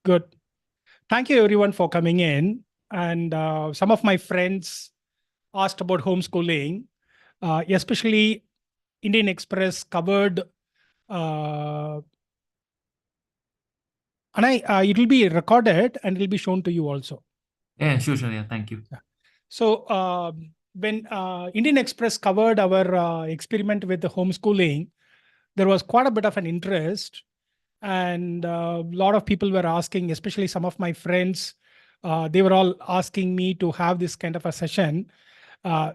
Good. Thank you everyone for coming in. And some of my friends asked about homeschooling, especially Indian Express covered, uh, and it will be recorded and it will be shown to you also. Yeah, sure. Yeah, thank you. So when Indian Express covered our experiment with the homeschooling, there was quite a bit of an interest, and a lot of people were asking, especially some of my friends, they were all asking me to have this kind of a session.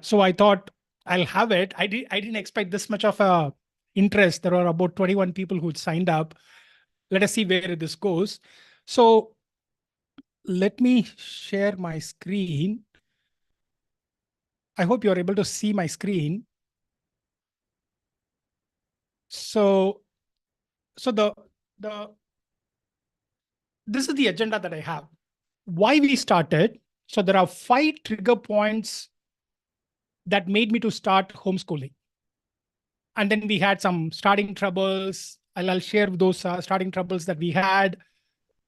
So I thought I'll have it. I didn't expect this much of a interest. There were about 21 people who signed up. Let us see where this goes. So let me share my screen. I hope you're able to see my screen. So, so the this is the agenda that I have. Why we started. So there are 5 trigger points that made me to start homeschooling. And then we had some starting troubles. I'll share those starting troubles that we had.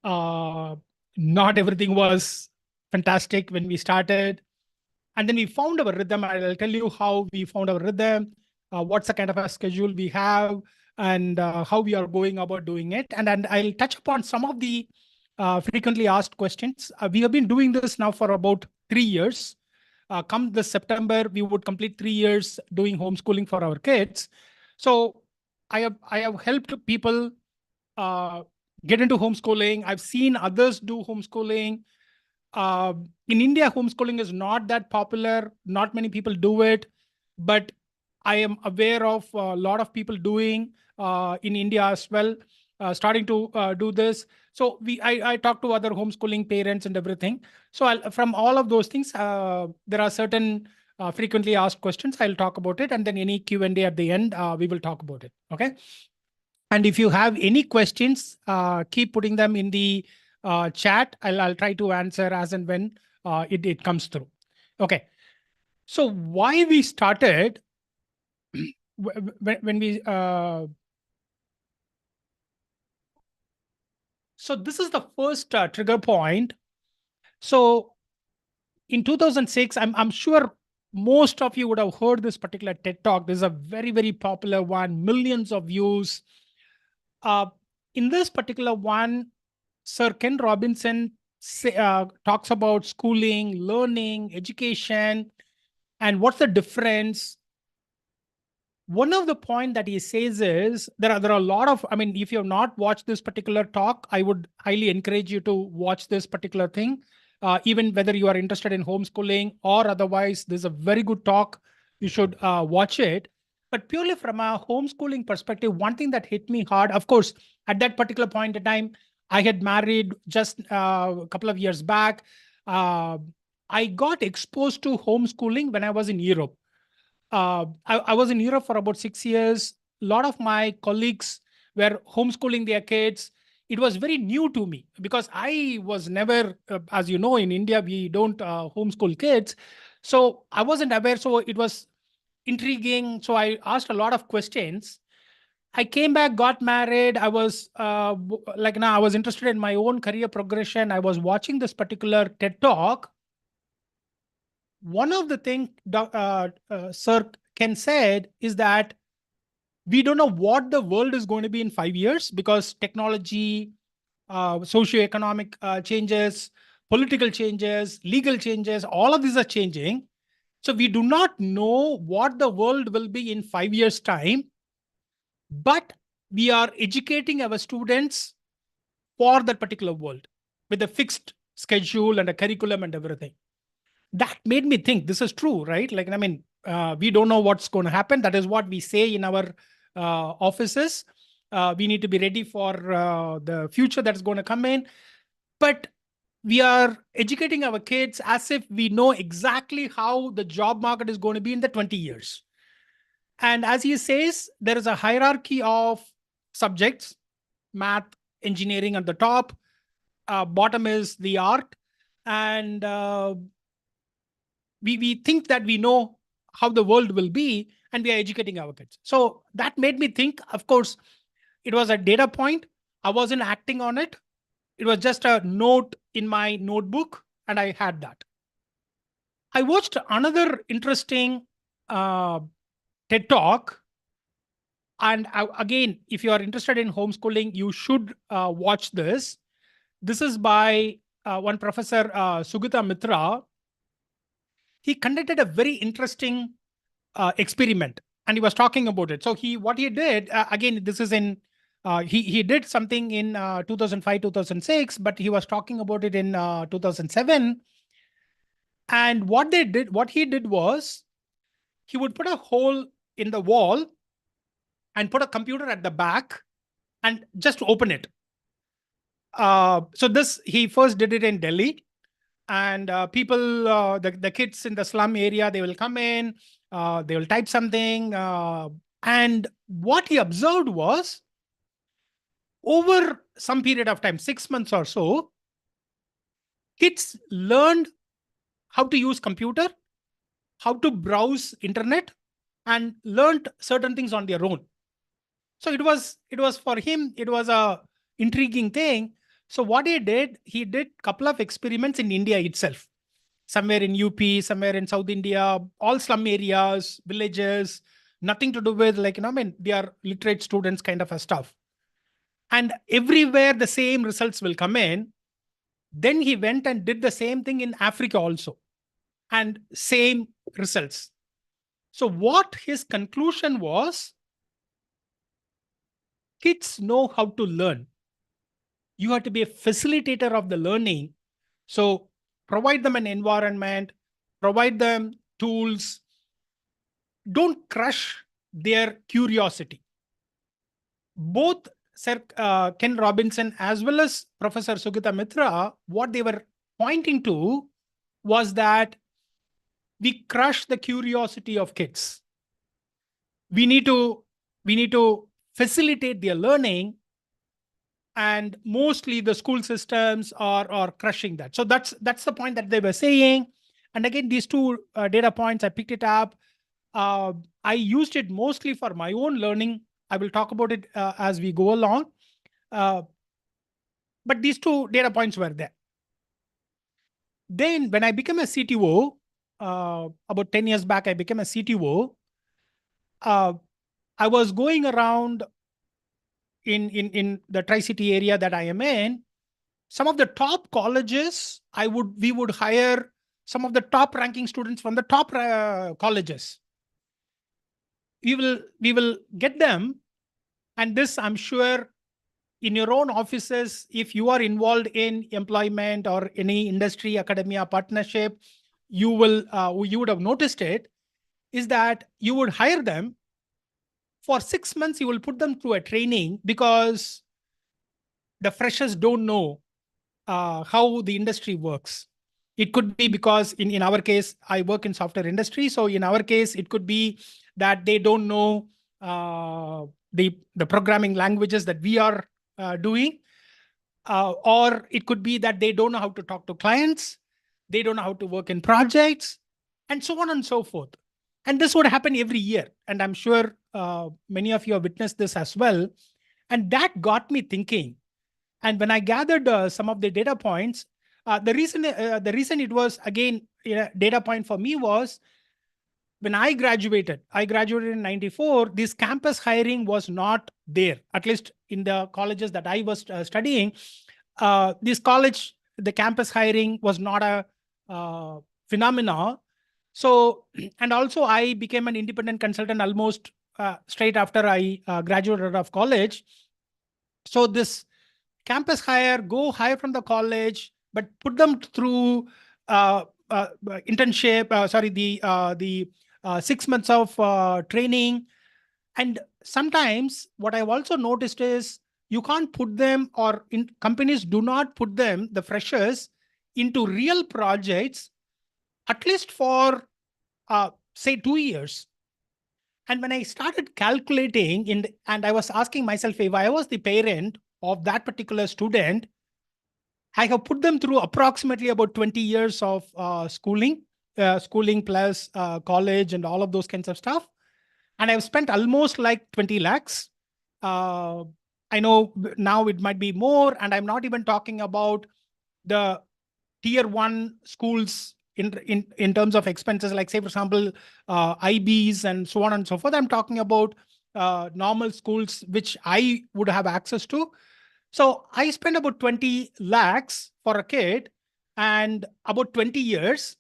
Uh, Not everything was fantastic when we started. And then we found our rhythm. I'll tell you how we found our rhythm, what's the kind of a schedule we have, and how we are going about doing it. And I'll touch upon some of the frequently asked questions. We have been doing this now for about 3 years. Come this September, we would complete 3 years doing homeschooling for our kids. So I have helped people uh, get into homeschooling. I've seen others do homeschooling. In India, homeschooling is not that popular. Not many people do it, but I am aware of a lot of people doing in India as well, starting to do this. So I talk to other homeschooling parents and everything. So from all of those things, there are certain frequently asked questions. I'll talk about it, and then any Q&A at the end, we will talk about it. Okay. And if you have any questions, keep putting them in the chat. I'll try to answer as and when it comes through. Okay. So why we started when we so this is the first trigger point. So in 2006, I'm sure most of you would have heard this particular TED talk. This is a very popular one, millions of views. Uh, in this particular one, Sir Ken Robinson talks about schooling, learning, education, and what's the difference. One of the point that he says is there are a lot of, I mean, if you have not watched this particular talk, I would highly encourage you to watch this particular thing. Even whether you are interested in homeschooling or otherwise, this is a very good talk. You should watch it. But purely from a homeschooling perspective, one thing that hit me hard, of course, at that particular point in time, I had married just a couple of years back. Uh, I got exposed to homeschooling when I was in Europe. I was in Europe for about 6 years. A lot of my colleagues were homeschooling their kids. It was very new to me because I was never, as you know, in India, we don't homeschool kids. So I wasn't aware. So it was intriguing. So I asked a lot of questions. I came back, got married. I was like now I was interested in my own career progression. I was watching this particular TED talk. One of the things Sir Ken said is that we don't know what the world is going to be in 5 years because technology, socioeconomic changes, political changes, legal changes, all of these are changing. So we do not know what the world will be in 5 years' time, but we are educating our students for that particular world with a fixed schedule and a curriculum and everything. That made me think this is true, right? Like, I mean, we don't know what's going to happen. That is what we say in our offices. We need to be ready for the future that's going to come in. But we are educating our kids as if we know exactly how the job market is going to be in the 20 years. And as he says, there is a hierarchy of subjects, math, engineering at the top. Bottom is the art. And we think that we know how the world will be and we are educating our kids. So that made me think, of course, it was a data point. I wasn't acting on it. It was just a note in my notebook, and I had that. I watched another interesting uh, TED talk. And again, if you are interested in homeschooling, you should watch this. This is by one professor, Sugita Mitra. He conducted a very interesting experiment, and he was talking about it. So what he did, again, this is in he did something in 2005 2006, but he was talking about it in 2007. And what he did was, he would put a hole in the wall and put a computer at the back and just open it. So this, he first did it in Delhi, and people, the kids in the slum area, they will come in, they will type something, and what he observed was, over some period of time, 6 months or so, kids learned how to use computer, how to browse internet, and learned certain things on their own. So it was for him, it was a intriguing thing. So what he did couple of experiments in India itself, somewhere in UP, somewhere in South India, all slum areas, villages, nothing to do with, like, I mean, they are literate students kind of a stuff. And everywhere the same results will come in. Then he went and did the same thing in Africa also, and same results. So what his conclusion was, kids know how to learn. You have to be a facilitator of the learning. So provide them an environment, provide them tools, don't crush their curiosity. Both Sir Ken Robinson as well as Professor Sugita Mitra, what they were pointing to was that we crush the curiosity of kids. We need to facilitate their learning, and mostly the school systems are crushing that. So that's the point that they were saying. And again, these two data points, I picked it up. I used it mostly for my own learning. I will talk about it as we go along. Uh, but these two data points were there. Then when I became a CTO, about 10 years back, I became a CTO. I was going around in the Tri-City area that I am in. Some of the top colleges, we would hire some of the top ranking students from the top colleges. We will get them, and this, I'm sure, in your own offices, if you are involved in employment or any industry academia partnership, you would have noticed it, is that you would hire them for 6 months. You will put them through a training, because the freshers don't know how the industry works. It could be because in our case, I work in software industry. So in our case, it could be that they don't know the programming languages that we are doing. Or it could be that they don't know how to talk to clients. They don't know how to work in projects, and so on and so forth. And this would happen every year. And I'm sure many of you have witnessed this as well. And that got me thinking. And when I gathered some of the data points, the reason it was, again, data point for me was, when I graduated in 94, this campus hiring was not there, at least in the colleges that I was studying. The campus hiring was not a phenomena. So, and also I became an independent consultant almost straight after I graduated out of college. So this campus go hire from the college, but put them through internship, the 6 months of training. And sometimes what I've also noticed is, you can't put them, or companies do not put them, the freshers, into real projects, at least for say 2 years. And when I started calculating and I was asking myself, if I was the parent of that particular student, I have put them through approximately about 20 years of schooling plus college and all of those kinds of stuff. And I've spent almost like 20 lakhs. Uh, I know now it might be more, and I'm not even talking about the tier one schools in terms of expenses, like say for example, IBs and so on and so forth. I'm talking about normal schools which I would have access to. So I spend about 20 lakhs for a kid and about 20 years.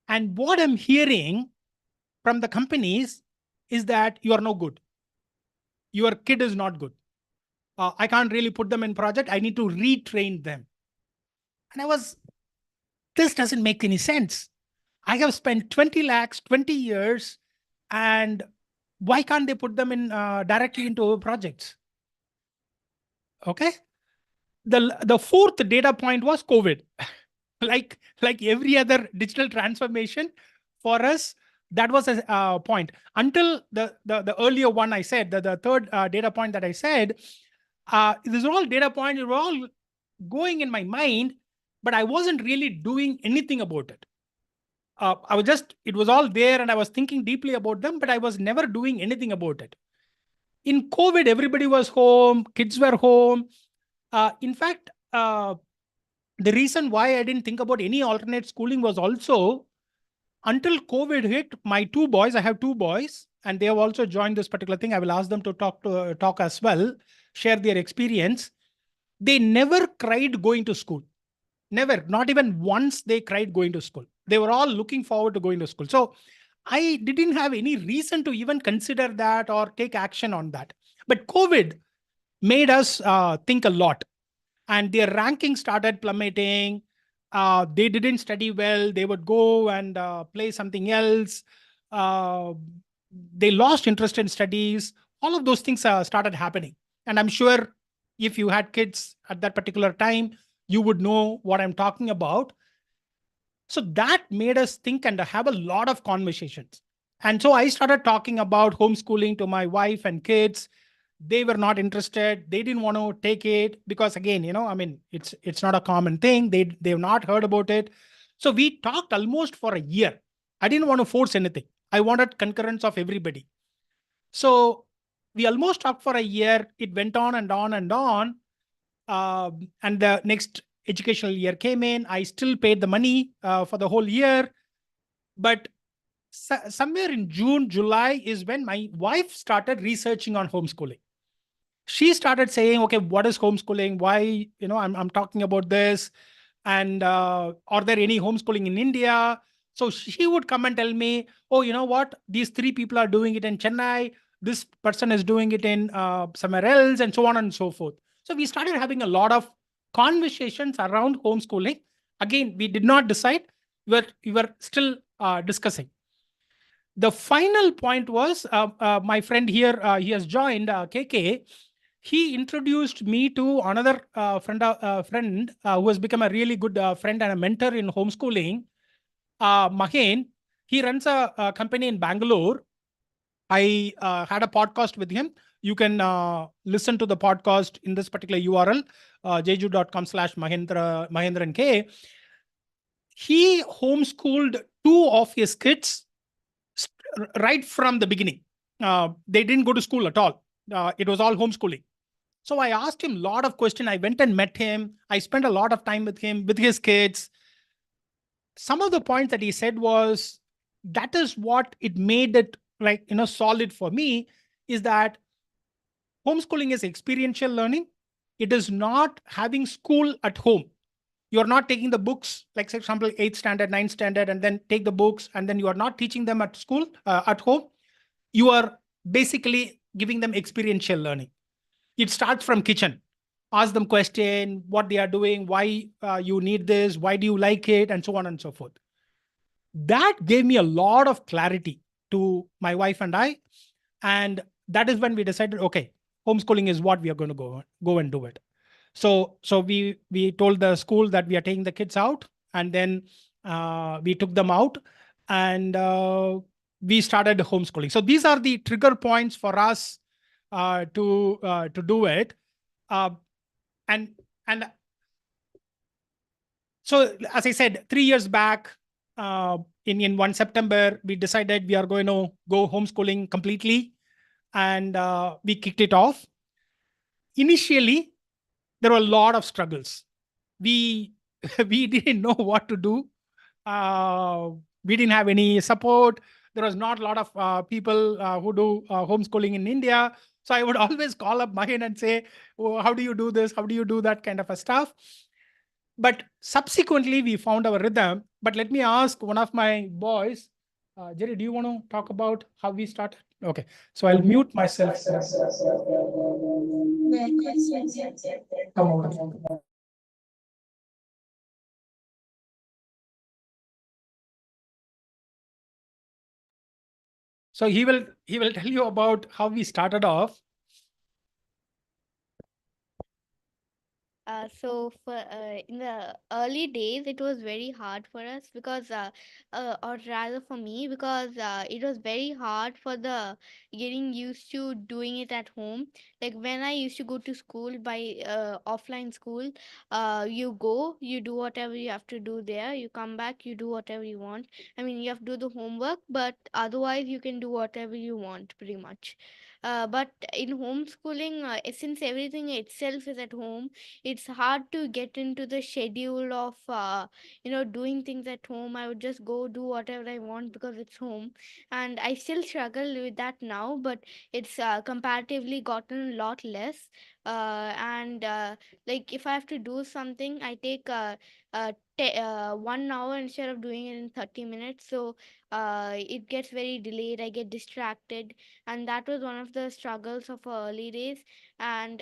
And what I'm hearing from the companies is that you are no good. Your kid is not good. I can't really put them in project. I need to retrain them. And I was, this doesn't make any sense. I have spent 20 lakhs, 20 years, and why can't they put them in directly into projects? Okay. The fourth data point was COVID. like every other digital transformation for us, that was a point. Until the earlier one I said, the third data point that I said, these are all data points, they were all going in my mind, but I wasn't really doing anything about it. I was just, it was all there and I was thinking deeply about them, but I was never doing anything about it. In COVID, everybody was home, kids were home. In fact, the reason why I didn't think about any alternate schooling was also until COVID hit, my two boys, I have two boys, and they have also joined this particular thing. I will ask them to talk as well, share their experience. They never cried going to school. Never, not even once they cried going to school. They were all looking forward to going to school. So I didn't have any reason to even consider that or take action on that. But COVID made us think a lot, and their ranking started plummeting. They didn't study well. They would go and play something else. Uh, they lost interest in studies. All of those things started happening. And I'm sure if you had kids at that particular time, you would know what I'm talking about. So that made us think and have a lot of conversations. And so I started talking about homeschooling to my wife and kids. They were not interested. They didn't want to take it because, again, I mean, it's not a common thing. They've not heard about it. So we talked almost for a year. I didn't want to force anything. I wanted concurrence of everybody. So we almost talked for a year. It went on and on and on. And the next educational year came in. I still paid the money for the whole year. But somewhere in June, July is when my wife started researching on homeschooling. She started saying, okay, what is homeschooling? Why, I'm talking about this. And are there any homeschooling in India? So she would come and tell me, oh, you know what? These three people are doing it in Chennai. This person is doing it in somewhere else, and so on and so forth. So we started having a lot of conversations around homeschooling. Again, we did not decide. We were still discussing. The final point was my friend here, he has joined KK. He introduced me to another friend who has become a really good friend and a mentor in homeschooling, Mahen. He runs a company in Bangalore. I had a podcast with him. You can listen to the podcast in this particular URL, jeju.com/Mahendran K. He homeschooled two of his kids right from the beginning. They didn't go to school at all. It was all homeschooling. So I asked him a lot of questions. I went and met him. I spent a lot of time with him, with his kids. Some of the points that he said was, that is what it made it solid for me, is that homeschooling is experiential learning. It is not having school at home. You're not taking the books, like, for example, 8th standard, 9th standard, and then take the books, and then you are not teaching them at school, at home. You are basically giving them experiential learning. It starts from kitchen. Ask them question, what they are doing, why you need this, why do you like it, and so on and so forth. That gave me a lot of clarity to my wife and I. And that is when we decided, okay, homeschooling is what we are going to go and do it. So we told the school that we are taking the kids out, and then we took them out, and we started homeschooling. So these are the trigger points for us to do it. Uh, and and so, as I said, 3 years back, in 1 September, we decided we are going to go homeschooling completely, and we kicked it off. initially there were a lot of struggles. We we didn't know what to do. Uh, we didn't have any support. There was not a lot of people who do homeschooling in India. So I would always call up Mahin and say, oh, how do you do this? How do you do that kind of a stuff? But subsequently, we found our rhythm. But let me ask one of my boys, Jerry, do you want to talk about how we started? Okay, so I'll mute myself. Come over. So he will tell you about how we started off. So for in the early days, it was very hard for us because, or rather for me, because it was very hard for the getting used to doing it at home. Like when I used to go to school by offline school, you go, you do whatever you have to do there, you come back, you do whatever you want. I mean, you have to do the homework, but otherwise you can do whatever you want, pretty much. But in homeschooling, since everything itself is at home, it's hard to get into the schedule of doing things at home. I would just go do whatever I want because it's home, and I still struggle with that now, but it's comparatively gotten a lot less. And Like if I have to do something, I take 1 hour instead of doing it in 30 minutes. So it gets very delayed, I get distracted, and that was one of the struggles of early days. And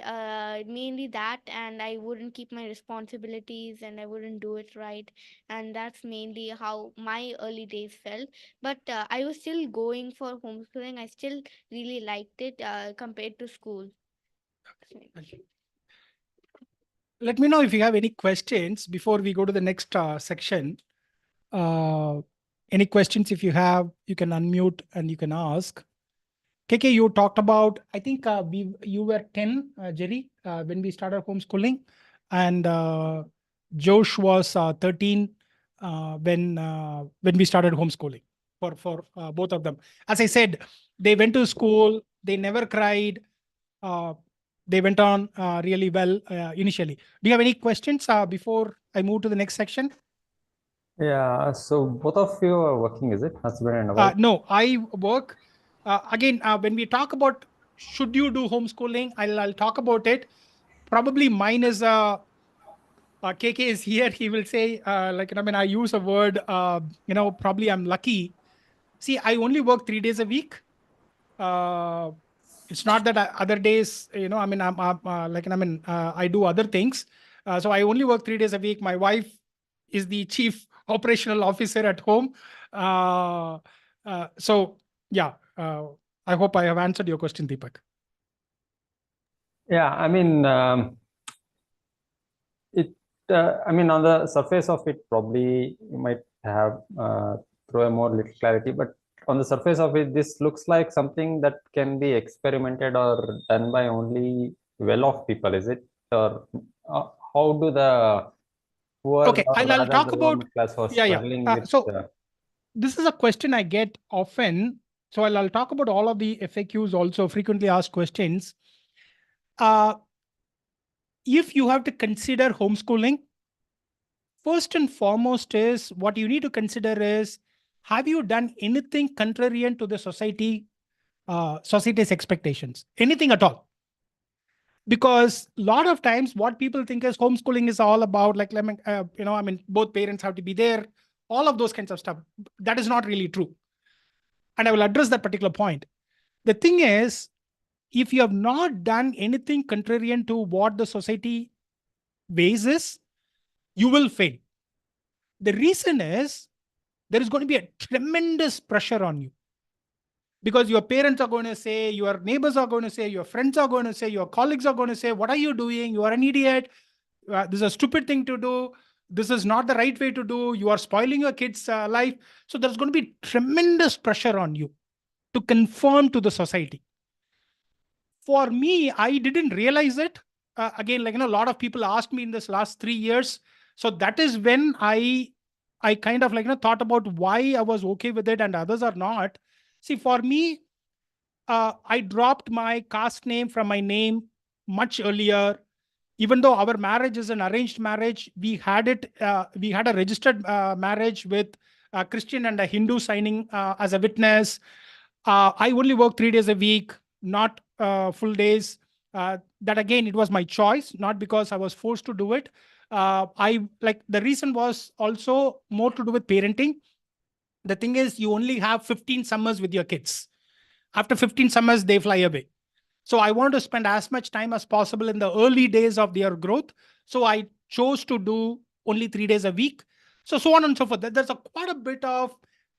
mainly that, and I wouldn't keep my responsibilities and I wouldn't do it right. And that's mainly how my early days felt. But I was still going for homeschooling. I still really liked it compared to school. Let me know if you have any questions before we go to the next section. Uh, any questions, if you have, you can unmute and you can ask. KK, you talked about, I think you were 10, Jerry, when we started homeschooling. And Josh was 13 when we started homeschooling for both of them. As I said, they went to school, they never cried. Uh, they went on really well initially. Do you have any questions before I move to the next section? Yeah, so both of you are working, is it? Husband and wife? No, I work. Again, when we talk about should you do homeschooling, I'll talk about it. Probably mine is KK is here. He will say, I mean, I use a word, probably I'm lucky. See, I only work 3 days a week. Uh, it's not that other days, I mean, I do other things. So I only work 3 days a week. My wife is the chief operational officer at home. Uh, so yeah, I hope I have answered your question, Deepak. Yeah, I mean, on the surface of it, probably you might have throw a more little clarity, but on the surface of it, this looks like something that can be experimented or done by only well-off people, is it? Or how do the poor Okay, or I'll rather talk the about, lower class who are yeah, yeah. struggling with? So this is a question I get often. So I'll talk about all of the FAQs also, frequently asked questions. Uh, if you have to consider homeschooling, first and foremost is what you need to consider is, have you done anything contrarian to the society's expectations? Anything at all? Because a lot of times what people think is homeschooling is all about both parents have to be there, all of those kinds of stuff. That is not really true. And I will address that particular point. The thing is, if you have not done anything contrarian to what the society ways is, you will fail. The reason is there is going to be a tremendous pressure on you because your parents are going to say, your neighbors are going to say, your friends are going to say, your colleagues are going to say, what are you doing? You are an idiot. This is a stupid thing to do. This is not the right way to do. You are spoiling your kids' life. So there's going to be tremendous pressure on you to conform to the society. For me, I didn't realize it. Again, a lot of people asked me in this last 3 years. So that is when I kind of thought about why I was okay with it and others are not. See, for me, I dropped my caste name from my name much earlier. Even though our marriage is an arranged marriage, we had a registered marriage with a Christian and a Hindu signing as a witness. I only work 3 days a week, not full days. That again, it was my choice, not because I was forced to do it. The reason was also more to do with parenting. The thing is, you only have 15 summers with your kids. After 15 summers, they fly away. So I want to spend as much time as possible in the early days of their growth. So I chose to do only 3 days a week. So on and so forth. There's quite a bit of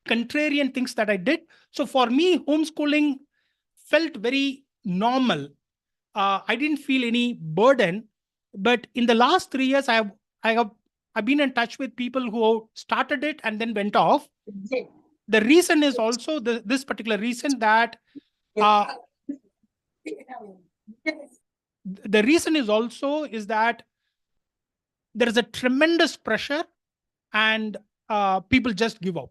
contrarian things that I did. So for me, homeschooling felt very normal. I didn't feel any burden. But in the last 3 years, I've been in touch with people who started it and then went off. The reason is also this particular reason that the reason is also is that there is a tremendous pressure and people just give up.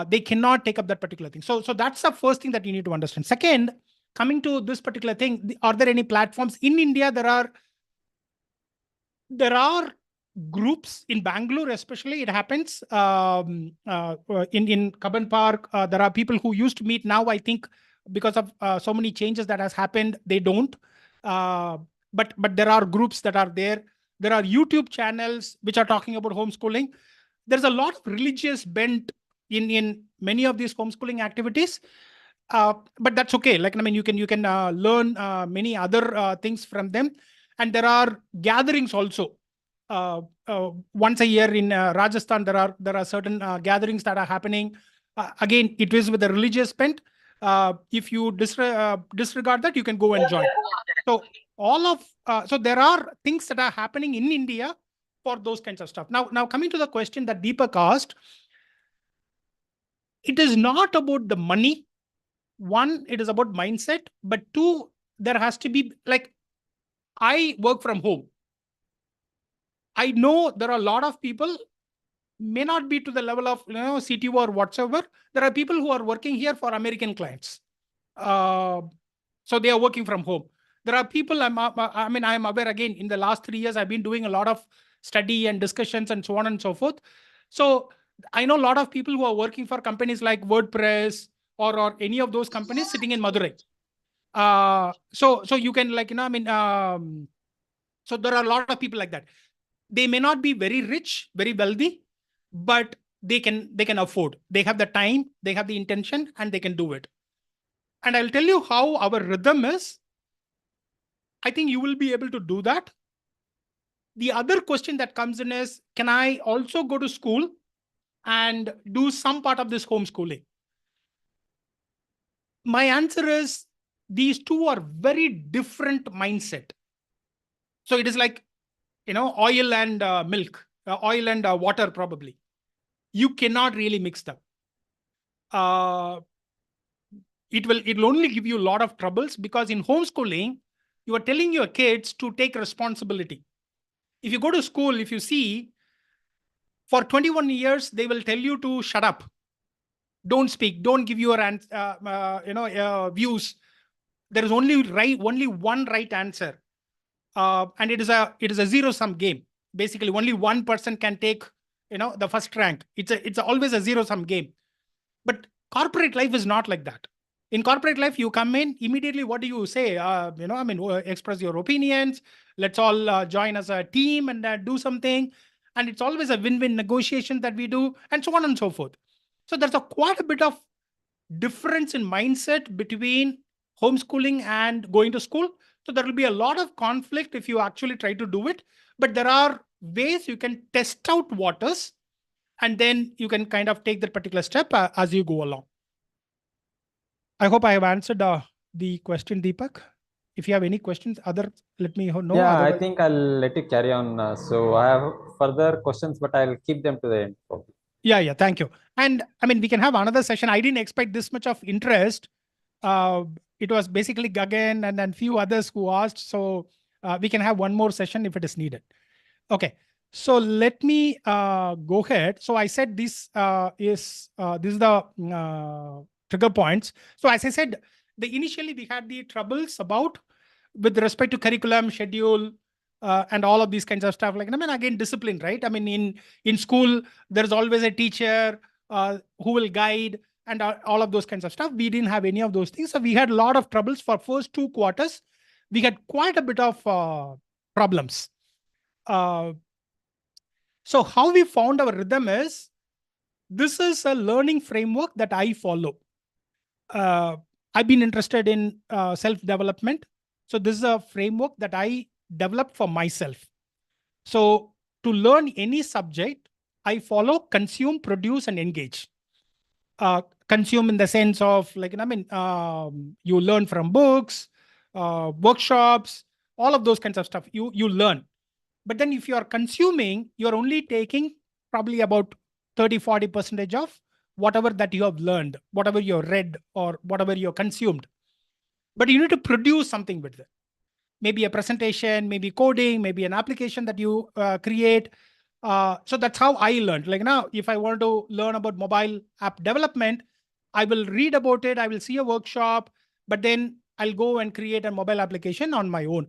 They cannot take up that particular thing. So that's the first thing that you need to understand. Second, coming to this particular thing, are there any platforms in India? There are groups in Bangalore, especially. It happens in Kaban Park. There are people who used to meet. Now I think because of so many changes that has happened, they don't. But there are groups that are there. There are YouTube channels which are talking about homeschooling. There's a lot of religious bent in many of these homeschooling activities. But that's okay. Like, I mean, you can learn many other things from them. And there are gatherings also. Once a year in Rajasthan, there are certain gatherings that are happening. Again, it is with a religious bent. If you disregard that, you can go and join. So so there are things that are happening in India for those kinds of stuff. Now coming to the question that Deepak asked, it is not about the money. One, it is about mindset. But two, there has to be, like, I work from home. I know there are a lot of people, may not be to the level of CTO or whatsoever. There are people who are working here for American clients. So they are working from home. There are people, I am aware, again, in the last 3 years, I've been doing a lot of study and discussions and so on and so forth. So I know a lot of people who are working for companies like WordPress or any of those companies sitting in Madurai. So you can, so there are a lot of people like that. They may not be very rich, very wealthy, but they can afford. They have the time, they have the intention, and they can do it. And I'll tell you how our rhythm is. I think you will be able to do that. The other question that comes in is, can I also go to school and do some part of this homeschooling? My answer is, these two are very different mindset. So it is like, oil and milk, oil and water, probably. You cannot really mix them. It will only give you a lot of troubles, because in homeschooling, you are telling your kids to take responsibility. If you go to school, if you see, for 21 years, they will tell you to shut up. Don't speak. Don't give your views. There is only one right answer. And it is a zero-sum game. Basically, only one person can take, the first rank. It's always a zero-sum game. But corporate life is not like that. In corporate life, you come in immediately. What do you say? Express your opinions. Let's all join as a team and do something. And it's always a win-win negotiation that we do, and so on and so forth. So there's quite a bit of difference in mindset between homeschooling and going to school. So there will be a lot of conflict if you actually try to do it. But there are ways you can test out waters, and then you can kind of take that particular step as you go along. I hope I have answered the question, Deepak. If you have any questions, let me know. Yeah, I think I'll let you carry on. So I have further questions, but I'll keep them to the end, probably. Yeah, thank you. And I mean, we can have another session. I didn't expect this much of interest. It was basically Gagan and then few others who asked. So we can have one more session if it is needed. Okay. So let me go ahead. So I said this is the trigger points. So as I said, initially we had the troubles about with respect to curriculum, schedule, and all of these kinds of stuff. Like, I mean, again, discipline, right? I mean, in school, there's always a teacher who will guide and all of those kinds of stuff. We didn't have any of those things. So we had a lot of troubles for first 2 quarters. We had quite a bit of problems. Uh, so how we found our rhythm is, this is a learning framework that I follow. I've been interested in self-development. So this is a framework that I developed for myself. So to learn any subject, I follow consume, produce, and engage. Consume in the sense of, like, I mean, you learn from books, workshops, all of those kinds of stuff. You learn. But then if you are consuming, you're only taking probably about 30-40% of whatever that you have learned, whatever you read, or whatever you consumed. But you need to produce something with it. Maybe a presentation, maybe coding, maybe an application that you create. So that's how I learned. Like, now, if I want to learn about mobile app development, I will read about it, I will see a workshop, but then I'll go and create a mobile application on my own.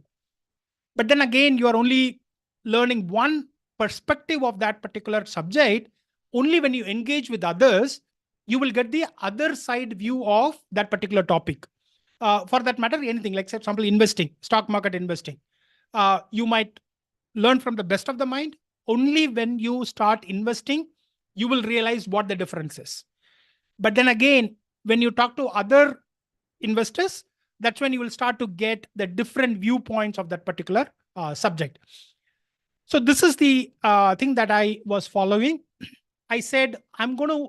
But then again, you are only learning one perspective of that particular subject. Only when you engage with others, you will get the other side view of that particular topic. For that matter, anything, like, for example, investing, stock market investing. You might learn from the best of the mind. Only when you start investing, you will realize what the difference is. But then again, when you talk to other investors, that's when you will start to get the different viewpoints of that particular subject. So this is the thing that I was following. I said, I'm going to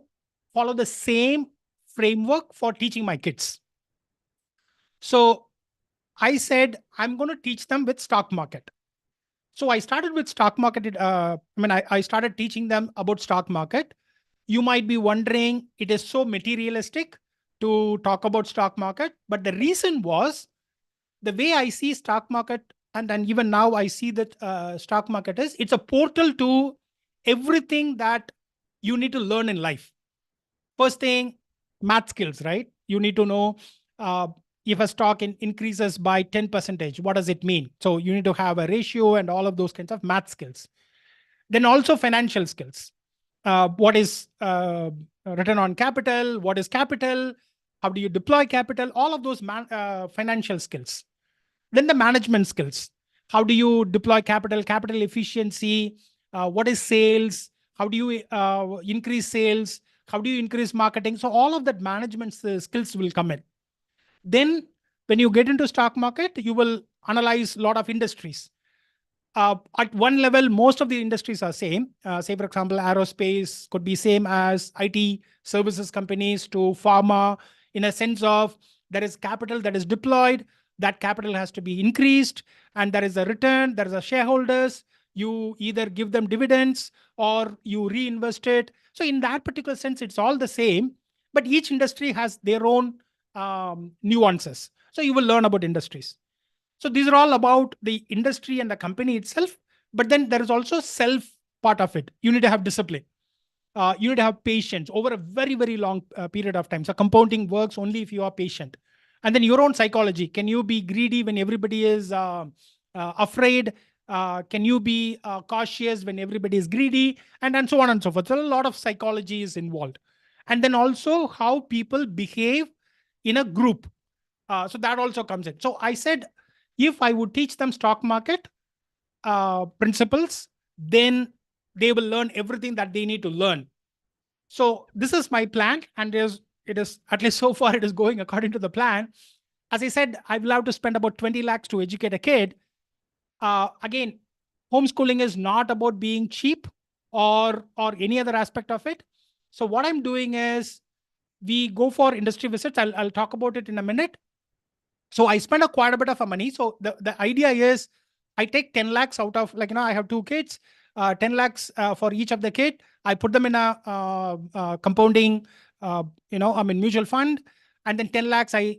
follow the same framework for teaching my kids. So I said, I'm going to teach them with stock market. So I started with stock market. I started teaching them about stock market. You might be wondering, it is so materialistic to talk about stock market. But the reason was, the way I see stock market, and even now I see that stock market is, it's a portal to everything that you need to learn in life. First thing, math skills, right? You need to know if a stock increases by 10%, what does it mean? So you need to have a ratio and all of those kinds of math skills. Then also financial skills. What is return on capital? What is capital? How do you deploy capital? All of those financial skills. Then the management skills. How do you deploy capital efficiency? What is sales? How do you increase sales? How do you increase marketing? So all of that management skills will come in. Then when you get into stock market, you will analyze a lot of industries. At one level, most of the industries are same. Say, for example, aerospace could be same as IT services companies to pharma, in a sense of, there is capital that is deployed, that capital has to be increased, and there is a return, there is a shareholders. You either give them dividends or you reinvest it. So in that particular sense, it's all the same, but each industry has their own nuances. So you will learn about industries. So these are all about the industry and the company itself. But then there is also self part of it. You need to have discipline. You need to have patience over a very, very long period of time. So compounding works only if you are patient. And then your own psychology. Can you be greedy when everybody is afraid? Can you be cautious when everybody is greedy? And so on and so forth. So a lot of psychology is involved. And then also how people behave in a group. So that also comes in. So I said, if I would teach them stock market principles, then they will learn everything that they need to learn. So this is my plan, and it is at least so far it is going according to the plan. As I said, I will have to spend about 20 lakhs to educate a kid. Again, homeschooling is not about being cheap or any other aspect of it. So what I'm doing is, we go for industry visits. I'll talk about it in a minute. So I spend quite a bit of money. So the idea is, I take 10 lakhs out of, like, I have 2 kids, 10 lakhs for each of the kid. I put them in a compounding, mutual fund. And then 10 lakhs I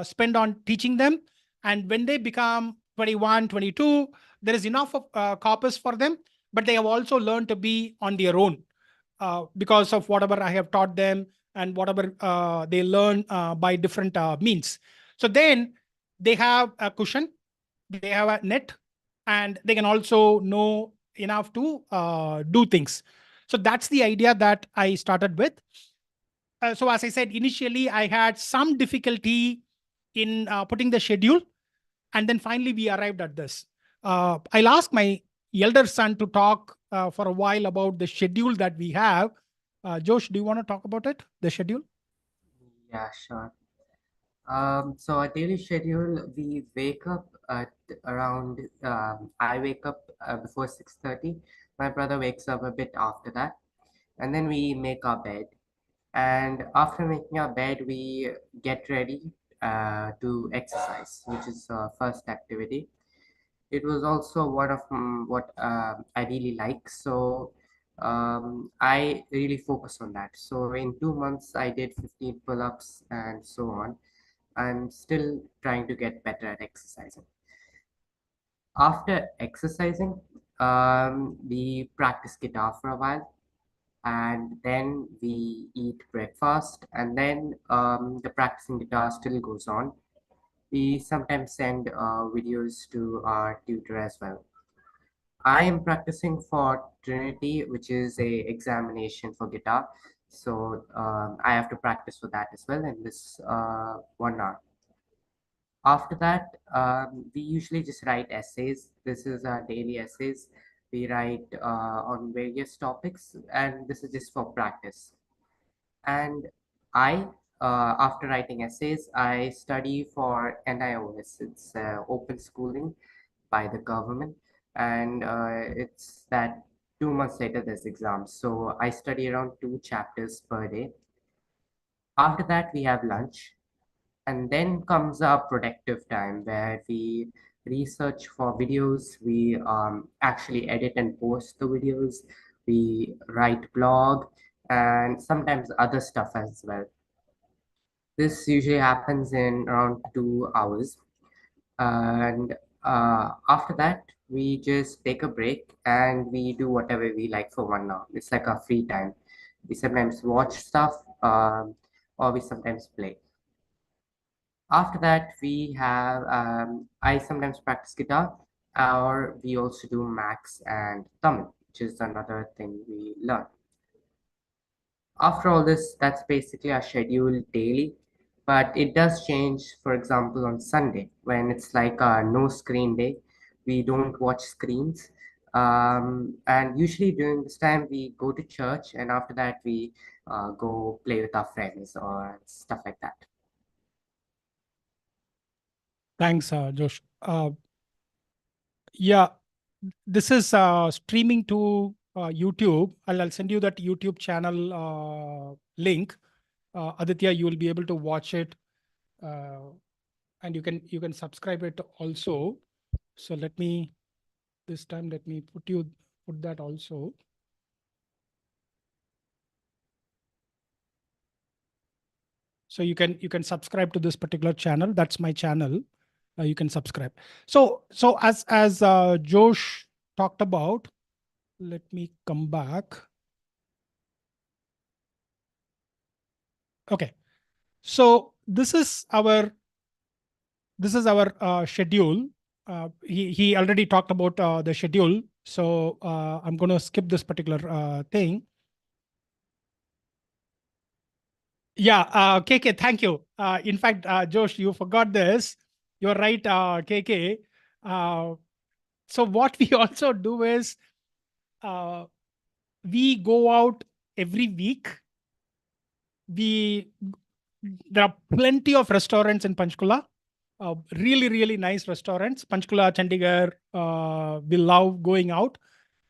spend on teaching them. And when they become 21, 22, there is enough of corpus for them, but they have also learned to be on their own because of whatever I have taught them and whatever they learn by different means. So then they have a cushion. they have a net, and they can also know enough to do things. So that's the idea that I started with. So as I said, initially I had some difficulty in putting the schedule, and then finally we arrived at this. I'll ask my elder son to talk for a while about the schedule that we have. Josh, do you want to talk about it, the schedule? Yeah, sure. So our daily schedule, we wake up at around, I wake up before 6:30. My brother wakes up a bit after that. And then we make our bed. And after making our bed, we get ready to exercise, which is first activity. It was also one of what I really like. So I really focus on that. So in 2 months, I did 15 pull-ups and so on. I'm still trying to get better at exercising. After exercising, we practice guitar for a while, and then we eat breakfast, and then the practicing guitar still goes on. We sometimes send videos to our tutor as well. I am practicing for Trinity, which is a examination for guitar. So I have to practice for that as well in this 1 hour. After that, we usually just write essays. This is our daily essays. We write on various topics, and this is just for practice. And I, after writing essays, I study for NIOS. It's open schooling by the government, and it's that 2 months later there's exams. So I study around 2 chapters per day. After that, we have lunch, and then comes our productive time where we research for videos. We actually edit and post the videos. We write blog and sometimes other stuff as well. This usually happens in around 2 hours. And after that, we just take a break and we do whatever we like for 1 hour. It's like our free time. We sometimes watch stuff, or we sometimes play. After that, we have, I sometimes practice guitar, or we also do Max and Tamil, which is another thing we learn. After all this, that's basically our schedule daily, but it does change, for example, on Sunday when it's like a no screen day. We don't watch screens. And usually during this time, we go to church, and after that, we go play with our friends or stuff like that. Thanks, Josh. Yeah, this is streaming to YouTube. I'll send you that YouTube channel link. Aditya, you will be able to watch it, and you can subscribe it also. So let me put that also. So you can subscribe to this particular channel. That's my channel. You can subscribe. So as Josh talked about, let me come back. Okay, so this is our schedule. He already talked about the schedule, so I'm going to skip this particular thing. Yeah, KK, thank you. In fact, Josh, you forgot this. You're right, KK. So what we also do is we go out every week. There are plenty of restaurants in Panchkula. Really nice restaurants. Panchkula, Chandigarh, we love going out.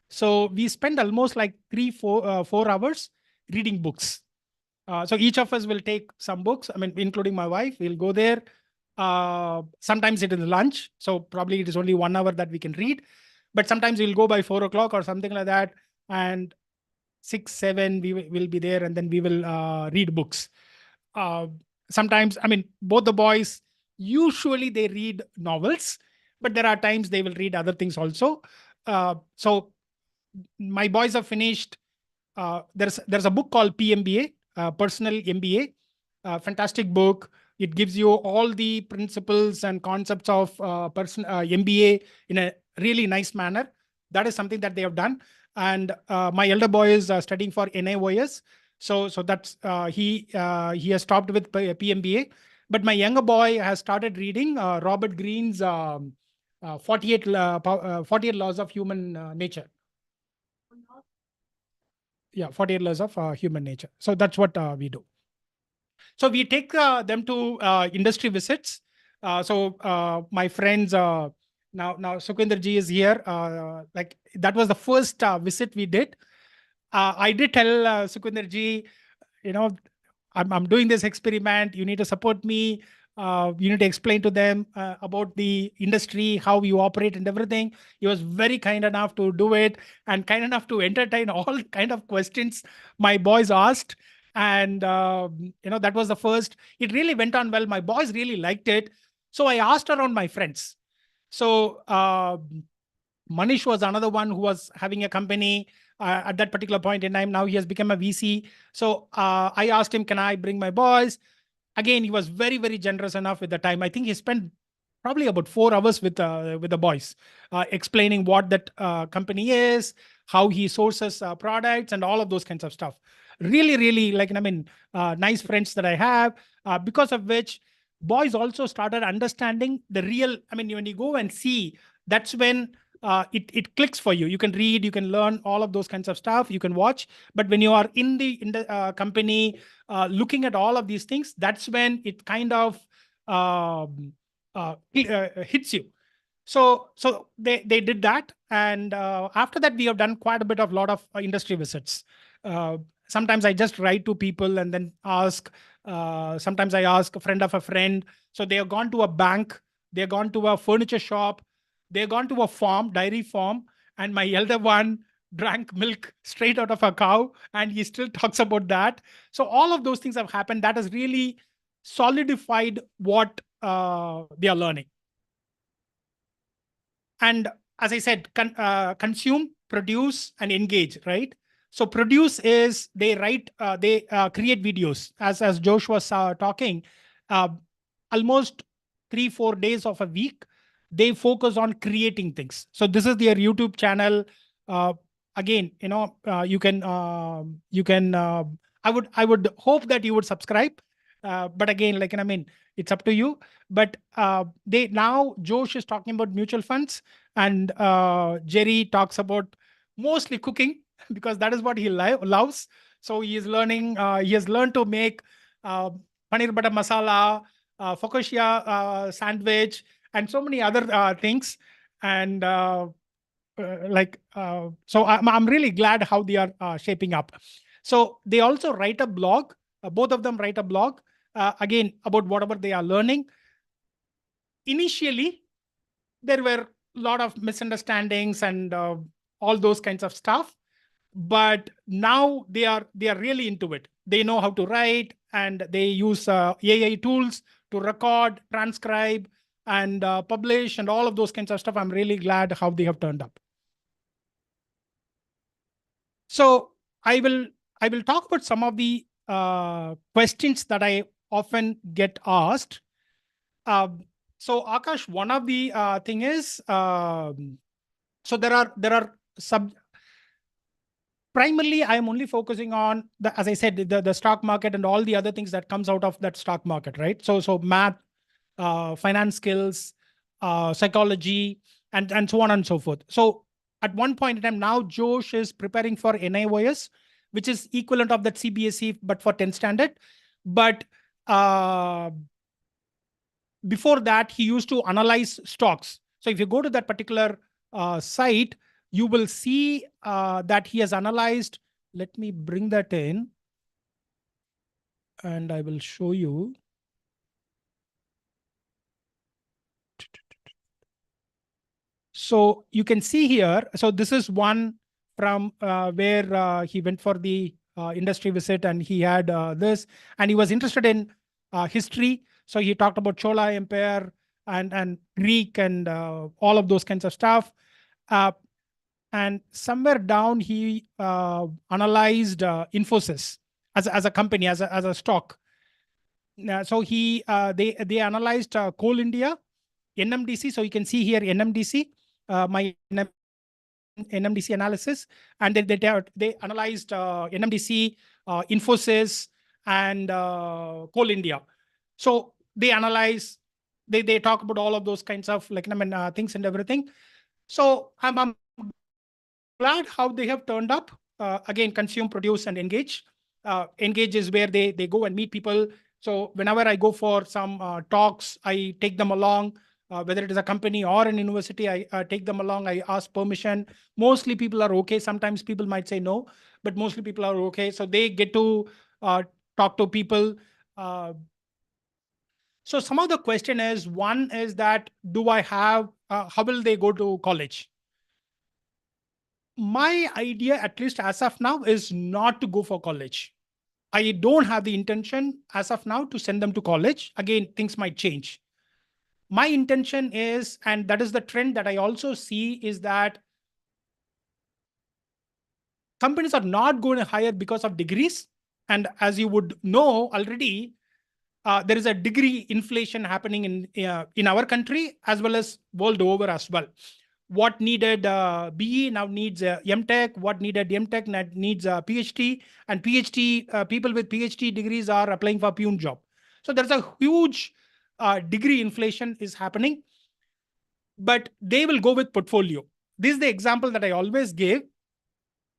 So we spend almost like 4 hours reading books. So each of us will take some books. I mean, including my wife, we'll go there. Sometimes it is lunch, so probably it is only 1 hour that we can read. But sometimes we'll go by 4 o'clock or something like that, and 6, 7 we will be there, and then we will read books. Sometimes, I mean, both the boys usually they read novels, but there are times they will read other things also. So my boys have finished. There's a book called PMBA, Personal MBA, fantastic book. It gives you all the principles and concepts of MBA in a really nice manner. That is something that they have done. And my elder boy is studying for NIOS. So that's he has stopped with PMBA. But my younger boy has started reading Robert Greene's 48 Laws of Human Nature. Yeah, 48 Laws of Human Nature. So that's what we do. So we take them to industry visits. My friends, now Sukhwinder ji is here. Like that was the first visit we did. I did tell Sukhwinder ji, you know, I'm doing this experiment. You need to support me. You need to explain to them about the industry, how you operate and everything. He was very kind enough to do it and kind enough to entertain all kind of questions my boys asked. And, that was the first. It really went on well. My boys really liked it. So I asked around my friends. So Manish was another one who was having a company at that particular point in time. Now he has become a VC. So I asked him, can I bring my boys? Again, he was very, very generous enough with the time. I think he spent probably about 4 hours with the boys, explaining what that company is, how he sources products, and all of those kinds of stuff. Really, really, nice friends that I have, because of which boys also started understanding the real. I mean, when you go and see, that's when it clicks for you. You can read, you can learn all of those kinds of stuff. You can watch, but when you are in the company, looking at all of these things, that's when it kind of hits you. So they did that, and after that we have done quite a lot of industry visits. Sometimes I just write to people and then ask. Sometimes I ask a friend of a friend. So they have gone to a bank, they have gone to a furniture shop, they have gone to a farm, dairy farm, and my elder one drank milk straight out of a cow, and he still talks about that. So all of those things have happened. That has really solidified what they are learning. And as I said, consume, produce, and engage, right? So produce is they write, they create videos. As Josh was talking, uh, almost 3-4 days of a week, they focus on creating things. So this is their YouTube channel. Again, you can I would hope that you would subscribe. But again, it's up to you. But they now Josh is talking about mutual funds, and Jerry talks about mostly cooking because that is what he loves. So he is learning. He has learned to make paneer butter masala, focaccia sandwich, and so many other things. And so I'm really glad how they are shaping up. So they also write a blog. Both of them write a blog, again, about whatever they are learning. Initially, there were a lot of misunderstandings and all those kinds of stuff. But now they are really into it. They know how to write, and they use AI tools to record, transcribe, and publish, and all of those kinds of stuff. I'm really glad how they have turned up. So I will talk about some of the questions that I often get asked. So Akash, one of the thing is, so there are primarily I am only focusing on as I said, the stock market and all the other things that comes out of that stock market, right? So math, finance skills, psychology, and so on and so forth. So at one point in time, now Josh is preparing for NIOS, which is equivalent of that CBSE, but for 10th standard. But before that, he used to analyze stocks. So if you go to that particular site, you will see that he has analyzed. Let me bring that in, and I will show you. So you can see here, so this is one from where he went for the industry visit, and he had this, and he was interested in history. So he talked about Chola Empire and Greek and all of those kinds of stuff. And somewhere down, he analyzed Infosys as a company, as a stock. So they analyzed Coal India, NMDC. So you can see here NMDC, my NMDC analysis, and they analyzed NMDC, Infosys, and Coal India. So they analyze, they talk about all of those kinds of like things and everything. So I'm glad how they have turned up. Again, consume, produce, and engage. Engage is where they go and meet people. So whenever I go for some talks, I take them along. Whether it is a company or an university, I take them along. I ask permission. Mostly people are okay. Sometimes people might say no, but mostly people are okay. So they get to talk to people. Uh, so some of the question is, one is that do I have? How will they go to college? My idea, at least as of now, is not to go for college. I don't have the intention as of now to send them to college. Again, things might change. My intention is, and that is the trend that I also see, is that companies are not going to hire because of degrees. And as you would know already, there is a degree inflation happening in our country as well as world over as well. What needed BE now needs MTech. What needed MTech needs PhD, and PhD people with PhD degrees are applying for Pune job. So there's a huge degree inflation is happening, but they will go with portfolio. This is the example that I always give.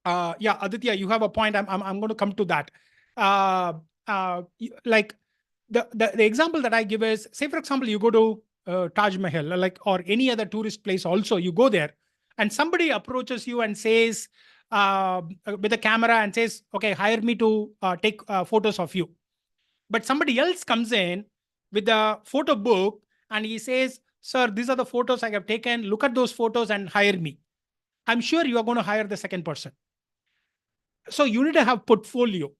Yeah, Aditya, you have a point. I'm going to come to that. Like the example that I give is, say for example, you go to Taj Mahal, like, or any other tourist place. Also, you go there, and somebody approaches you and says, with a camera, and says, "Okay, hire me to take photos of you." But somebody else comes in with a photo book and he says, "Sir, these are the photos I have taken. Look at those photos and hire me." I'm sure you are going to hire the second person. So you need to have portfolio,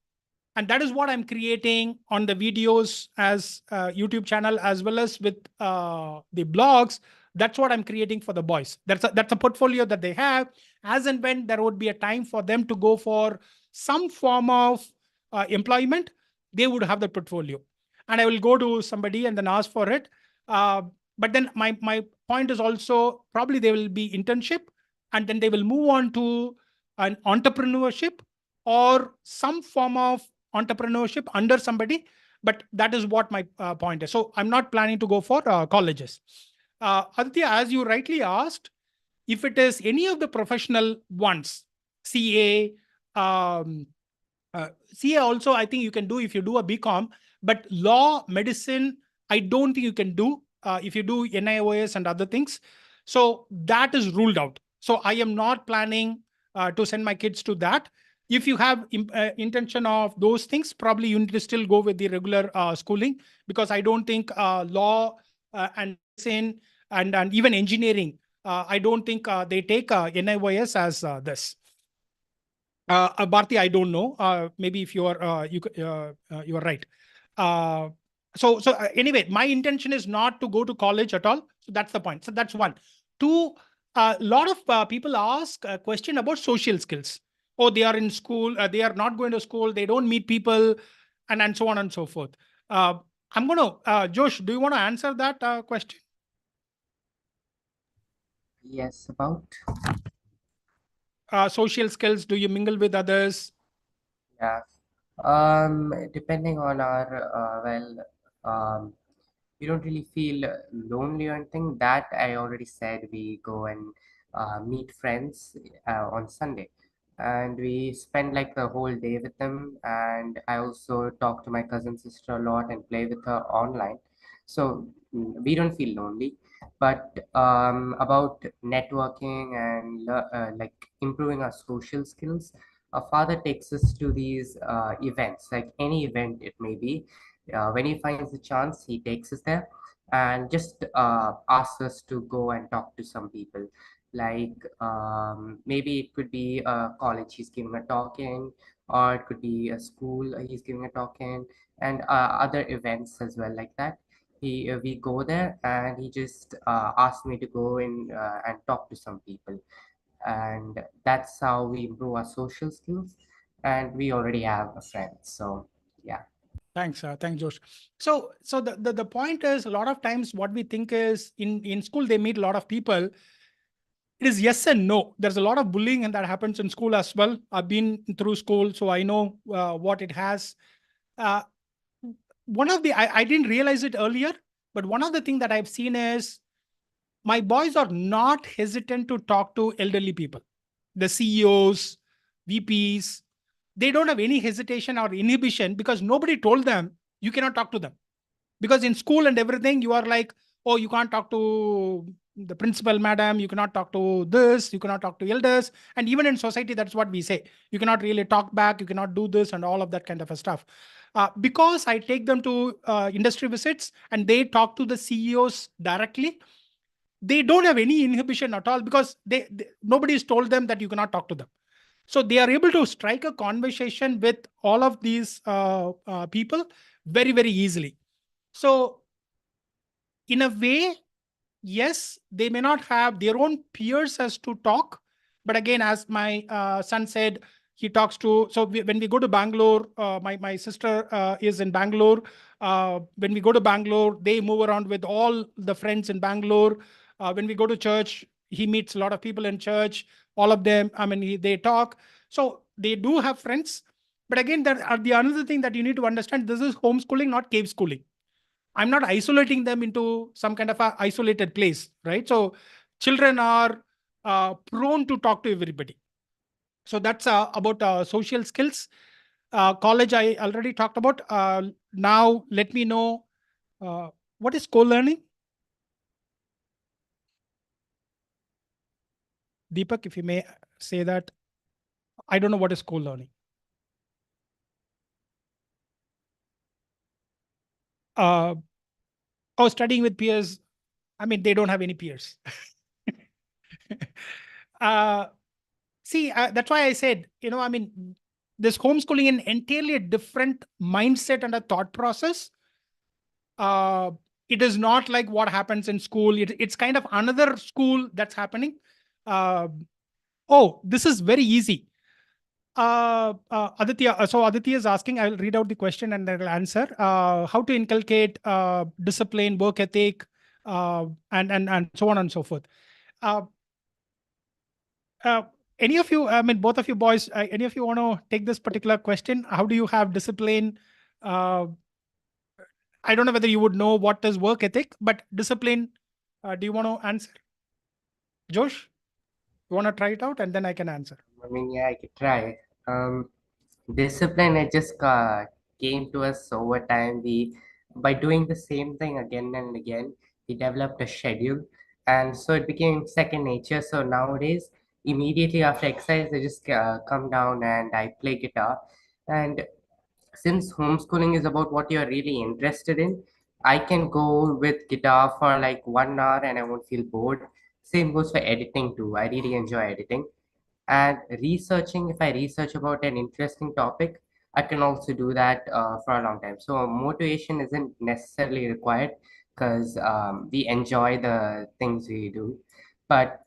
and that is what I'm creating on the videos as YouTube channel as well as with the blogs. That's what I'm creating for the boys. That's a portfolio that they have. As and when there would be a time for them to go for some form of employment, they would have the portfolio, and I will go to somebody and then ask for it. uh, but then my point is also, probably they will be internship, and then they will move on to an entrepreneurship or some form of entrepreneurship under somebody. But that is what my point is. So I'm not planning to go for colleges. Aditya, as you rightly asked, if it is any of the professional ones, CA, um, CA also, I think you can do if you do a BCom, but law, medicine, I don't think you can do if you do NIOS and other things. So that is ruled out. So I am not planning to send my kids to that. If you have intention of those things, probably you need to still go with the regular schooling, because I don't think law and medicine and even engineering, I don't think they take NIOS as this. Bharti, I don't know. Maybe if you are you are right. Uh, anyway, my intention is not to go to college at all. So that's the point. So that's one. Two, a lot of people ask a question about social skills. Oh, they are in school. They are not going to school. They don't meet people, and so on and so forth. I'm going to Josh. Do you want to answer that question? Yes, about. Social skills. Do you mingle with others? Yeah. Depending on our we don't really feel lonely or anything. That I already said. We go and meet friends on Sunday, and we spend like the whole day with them. And I also talk to my cousin sister a lot and play with her online. So we don't feel lonely. But about networking and like improving our social skills, our father takes us to these events, like any event it may be. When he finds the chance, he takes us there and just asks us to go and talk to some people. Like maybe it could be a college he's giving a talk in, or it could be a school he's giving a talk in, and other events as well like that. We go there and he just asked me to go in and talk to some people, and that's how we improve our social skills, and we already have a friend. So yeah. Thanks, Josh. So the point is, a lot of times what we think is in school they meet a lot of people. It is yes and no. There's a lot of bullying and that happens in school as well. I've been through school, so I know what it has. Uh, one of the I didn't realize it earlier, but one of the things that I've seen is my boys are not hesitant to talk to elderly people, the CEOs, VPs. They don't have any hesitation or inhibition because nobody told them you cannot talk to them. Because in school and everything, you are like, oh, you can't talk to the principal, madam, you cannot talk to this, you cannot talk to elders. And even in society, that's what we say. You cannot really talk back, you cannot do this and all of that kind of a stuff. Because I take them to industry visits and they talk to the CEOs directly, they don't have any inhibition at all because nobody has told them that you cannot talk to them. So they are able to strike a conversation with all of these people very, very easily. So in a way, yes, they may not have their own peers as to talk. But again, as my son said, he talks to, so when we go to Bangalore, my sister is in Bangalore. When we go to Bangalore, they move around with all the friends in Bangalore. When we go to church, he meets a lot of people in church. All of them, I mean, they talk. So they do have friends. But again, the another thing that you need to understand, this is homeschooling, not cave schooling. I'm not isolating them into some kind of a isolated place, right? So children are prone to talk to everybody. So that's about social skills. College, I already talked about. Now, let me know what is co-learning. Deepak, if you may say that. I don't know what is co-learning. Oh, studying with peers. I mean, they don't have any peers. uh, See, that's why I said, I mean, this homeschooling in entirely a different mindset and a thought process. Uh, it is not like what happens in school. It's kind of another school that's happening. Uh, oh, this is very easy. Aditya, so Aditya is asking, I'll read out the question and then I'll answer. How to inculcate discipline, work ethic, and so on and so forth. Uh, uh, any of you, I mean, both of you boys, any of you want to take this particular question? How do you have discipline? Uh, I don't know whether you would know what is work ethic, but discipline, do you want to answer? Josh, you want to try it out and then I can answer. I mean, yeah, I could try. Um, Discipline, it just came to us over time. By doing the same thing again and again, we developed a schedule, and so it became second nature. So nowadays, immediately after exercise, I just come down and I play guitar. And since homeschooling is about what you're really interested in, I can go with guitar for like 1 hour and I won't feel bored. Same goes for editing too. I really enjoy editing. And researching, if I research about an interesting topic, I can also do that for a long time. So motivation isn't necessarily required because we enjoy the things we do. But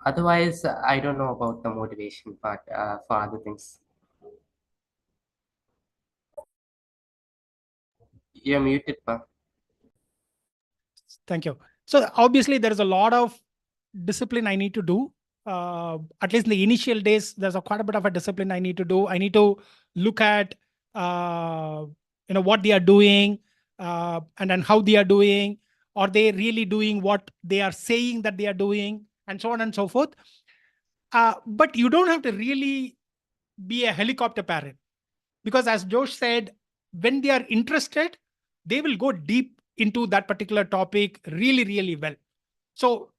otherwise, I don't know about the motivation part for other things. You're muted, pa. Thank you. So obviously there is a lot of discipline I need to do. At least in the initial days, there's quite a bit of a discipline I need to do. I need to look at what they are doing and then how they are doing. Are they really doing what they are saying that they are doing, and so on and so forth. But you don't have to really be a helicopter parent because, as Josh said, when they are interested, they will go deep into that particular topic really, really well. So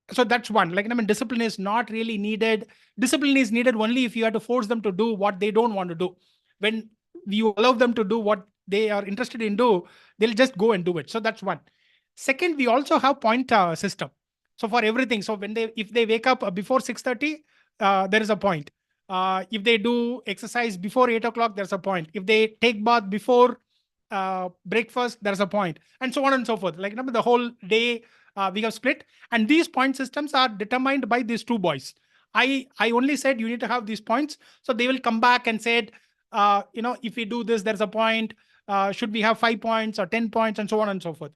that's one. Like, I mean, discipline is not really needed. Discipline is needed only if you have to force them to do what they don't want to do. When you allow them to do what they are interested in do, they'll just go and do it. So that's one. Second, we also have point system. So for everything. So if they wake up before 6:30, there is a point. If they do exercise before 8 o'clock, there's a point. If they take bath before breakfast, there's a point, and so on and so forth. Like, remember, the whole day we have split, and these point systems are determined by these two boys. I only said you need to have these points, so they will come back and said, if we do this, there's a point. should we have 5 points or 10 points, and so on and so forth.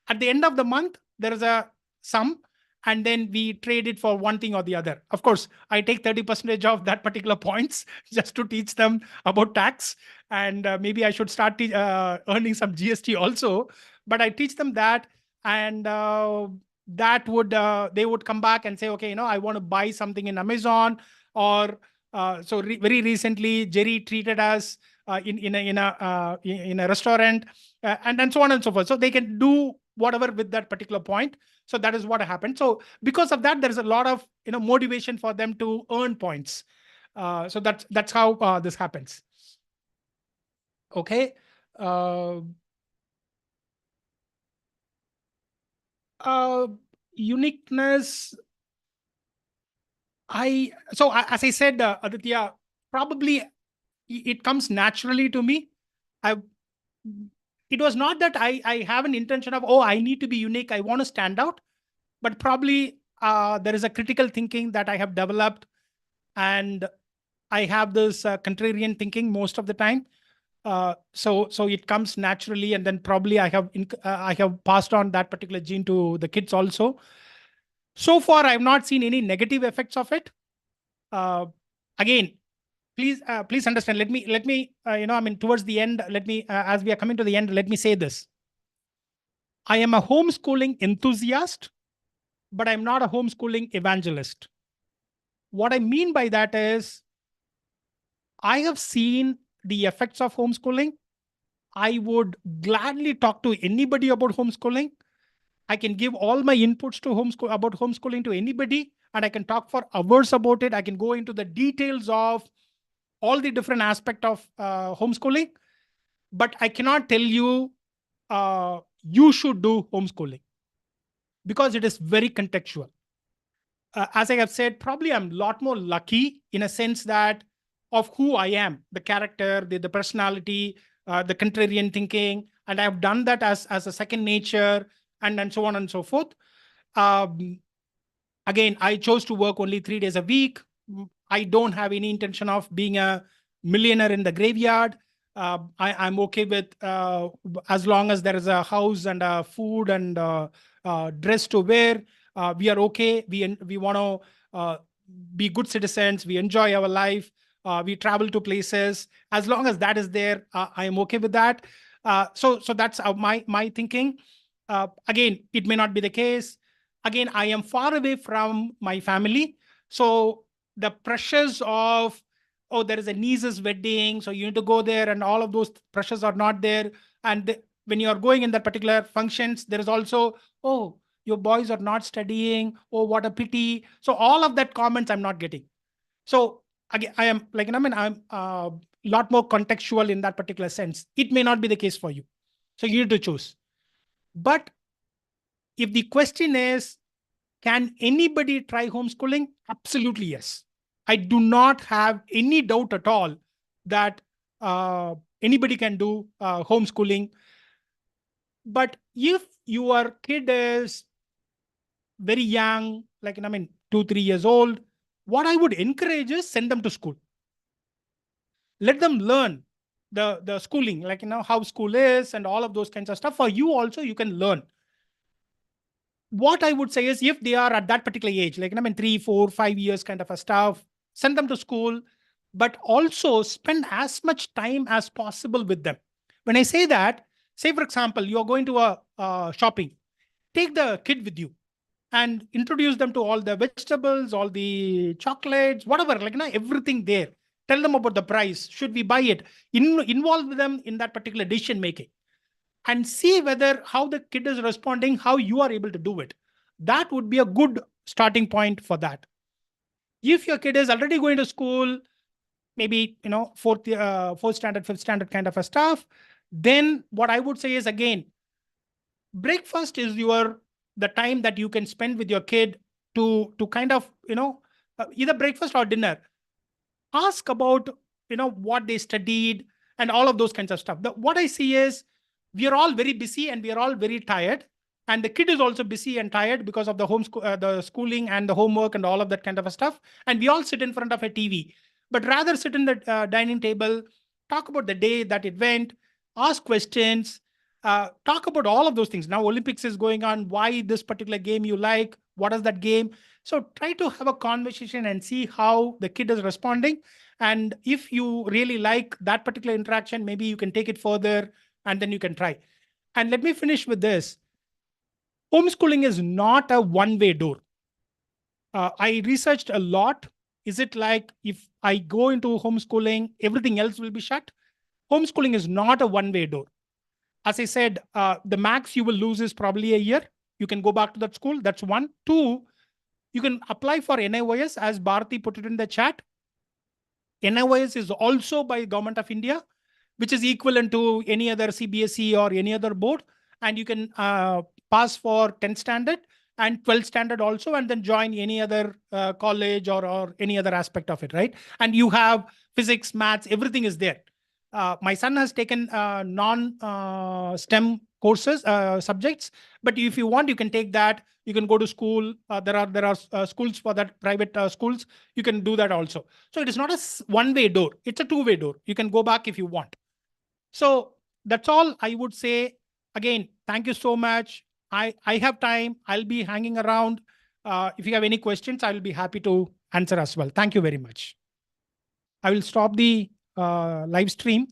At the end of the month, there is a sum, and then we trade it for one thing or the other. Of course, I take 30% of that particular points just to teach them about tax. And maybe I should start earning some GST also. But I teach them that, and that would they would come back and say, okay, I want to buy something in Amazon, or very recently Jerry treated us in a restaurant, and so on and so forth. So they can do whatever with that particular point. So that is what happened. So because of that, there is a lot of motivation for them to earn points. So that's how this happens. Okay. Uniqueness. As I said, Aditya, probably it comes naturally to me. It was not that I have an intention of, I need to be unique, I want to stand out, but probably there is a critical thinking that I have developed, and I have this contrarian thinking most of the time. So it comes naturally, and then probably I have passed on that particular gene to the kids also. So far, I have not seen any negative effects of it. Again, please understand. Let me towards the end. Let me as we are coming to the end, let me say this. I am a homeschooling enthusiast, but I'm not a homeschooling evangelist. What I mean by that is, I have seen the effects of homeschooling. I would gladly talk to anybody about homeschooling. I can give all my inputs to homeschooling to anybody, and I can talk for hours about it. I can go into the details of all the different aspects of homeschooling, but I cannot tell you you should do homeschooling, because it is very contextual. As I have said, probably I'm a lot more lucky in a sense that of who I am, the character, the personality, the contrarian thinking, and I've done that as a second nature, and so on and so forth. Again, I chose to work only 3 days a week. I don't have any intention of being a millionaire in the graveyard. I'm okay with as long as there is a house and food and dress to wear. We are okay. We want to be good citizens. We enjoy our life. We travel to places. As long as that is there, I am okay with that. So that's my thinking. Again, it may not be the case. Again, I am far away from my family. So the pressures of, there is a niece's wedding, so you need to go there, and all of those pressures are not there. And when you are going in that particular functions, there is also, your boys are not studying. Oh, what a pity. So all of that comments I'm not getting. So again, I am I'm a lot more contextual in that particular sense. It may not be the case for you. So you need to choose. But if the question is, can anybody try homeschooling? Absolutely, yes. I do not have any doubt at all that anybody can do homeschooling. But if your kid is very young, 2-3 years old, what I would encourage is send them to school. Let them learn the schooling, how school is and all of those kinds of stuff. For you also, you can learn. What I would say is, if they are at that particular age, 3, 4, 5 years kind of a stuff, send them to school, but also spend as much time as possible with them. When I say that, say for example, you're going to a shopping, take the kid with you and introduce them to all the vegetables, all the chocolates, whatever, everything there. Tell them about the price. Should we buy it? Involve them in that particular decision making, and see whether how the kid is responding, how you are able to do it. That would be a good starting point for that. If your kid is already going to school, maybe fourth standard, fifth standard kind of a stuff, then what I would say is, again, breakfast is the time that you can spend with your kid to kind of either breakfast or dinner. Ask about what they studied and all of those kinds of stuff. What I see is, we are all very busy and we are all very tired, and the kid is also busy and tired because of the schooling and the homework and all of that kind of a stuff, and we all sit in front of a TV. But rather sit in the dining table, talk about the day that it went, ask questions, talk about all of those things. Now Olympics is going on, why this particular game you like, what is that game? So try to have a conversation and see how the kid is responding. And if you really like that particular interaction, maybe you can take it further and then you can try. And let me finish with this. Homeschooling is not a one-way door. I researched a lot. Is it like if I go into homeschooling, everything else will be shut? Homeschooling is not a one-way door. As I said, the max you will lose is probably a year. You can go back to that school. That's one. Two, you can apply for NIOS, as Bharati put it in the chat. NIOS is also by Government of India, which is equivalent to any other CBSE or any other board. And you can pass for 10th standard and 12th standard also, and then join any other college or any other aspect of it, right? And you have physics, maths, everything is there. My son has taken non-STEM courses, subjects, but if you want, you can take that. You can go to school. There are schools for that, private schools. You can do that also. So it is not a one-way door. It's a two-way door. You can go back if you want. So that's all I would say. Again, thank you so much. I have time. I'll be hanging around. If you have any questions, I'll be happy to answer as well. Thank you very much. I will stop the live stream.